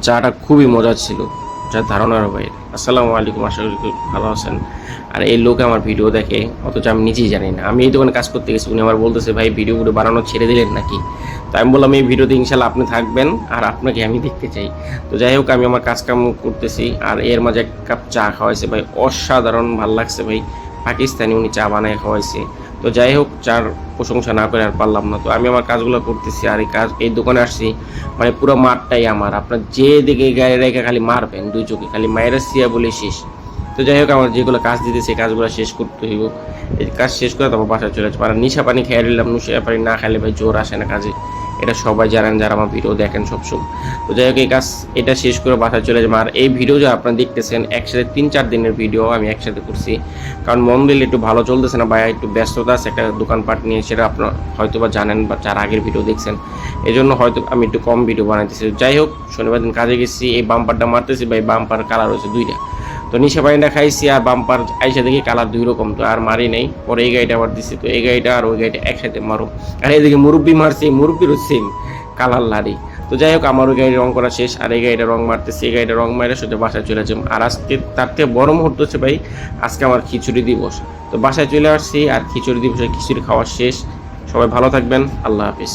চাটা খুবই মজার ছিল, যার ধারণার বাইরে। আসসালামু আলাইকুম, আশা করি খুব ভালো আছেন। আর এই লোক আমার ভিডিও দেখে, অথচ আমি নিজেই জানি না। আমি এই দোকানে কাজ করতে গেছি, উনি আমার বলতেছে ভাই ভিডিওগুলো বানানো ছেড়ে দিলেন নাকি। তো আমি বললাম এই ভিডিওতে ইনশাল্লাহ আপনি থাকবেন আর আপনাকে আমি দেখতে চাই। তো যাই হোক, আমি আমার কাজকাম করতেছি আর এর মাঝে এক কাপ চা খাওয়াইছে ভাই, অসাধারণ ভাল লাগছে ভাই। পাকিস্তানি উনি চা বানায় খাওয়াইছে। তো যাই হোক, চার প্রশংসা না করে আর পারলাম না। তো আমি আমার কাজগুলো করতেছি আর এই দোকানে আসছি, মানে পুরো মাঠটাই আমার। আপনার যে দিকে গায়ে রেখে খালি মারবেন, দুই চোখে খালি মায়েরা সিয়া বলে শেষ। তো যাই হোক, আমার যেগুলো কাজ দিতে সেই কাজগুলো শেষ করতে হইব। এই কাজ শেষ করে তারপর বাসায় চলে যাবো। আর নিশা পানি খেয়ে নিলাম, নিশা পানি না খাইলে ভাই জোর আসে না কাজে। এটা সবাই জানেন যারা আমার ভিডিও দেখেন সবসময়। তো যাই হোক, এই কাজ এটা শেষ করে বাসায় চলে যাবো। আর এই ভিডিও যে আপনারা দেখতেছেন, একসাথে 3-4 দিনের ভিডিও আমি একসাথে করছি, কারণ মন দিলে একটু ভালো চলতেছে না ভাই, একটু ব্যস্ততা আছে একটা দোকানপাট নিয়ে, সেটা আপনারা হয়তো বা জানেন বা যারা আগের ভিডিও দেখছেন। এই জন্য হয়তো আমি একটু কম ভিডিও বানাইতেছি। যাই হোক, শনিবার দিন কাজে গেছি, এই বাম্পারটা মারতেছি ভাই, বাম্পার কালার হয়েছে 2টা। তো নিশা পানিটা খাইছি আর বাম্পার আইসা দেখি কালার 2 রকম, তো আর মারি নাই। পরে এই গাড়িটা আবার দিছি, তো এই গাড়িটা আর ওই গাড়িটা একসাথে মারো। আর এইদিকে মুরব্বি মারছি, মুরব্বিরও সেম কালার লাড়ি। তো যাই হোক, আমার ওই গাড়ি রং করা শেষ আর এই গাড়িটা রং মারতেছি। এই গাড়িটা রং মারে সোজা বাসায় চলে যাবো। আর আজকে তার থেকে বড় মুহূর্ত হচ্ছে ভাই, আজকে আমার খিচুড়ি দিবস। তো বাসায় চলে আসছি আর খিচুড়ি দিবসে খিচুড়ি খাওয়া শেষ। সবাই ভালো থাকবেন, আল্লাহ হাফিজ।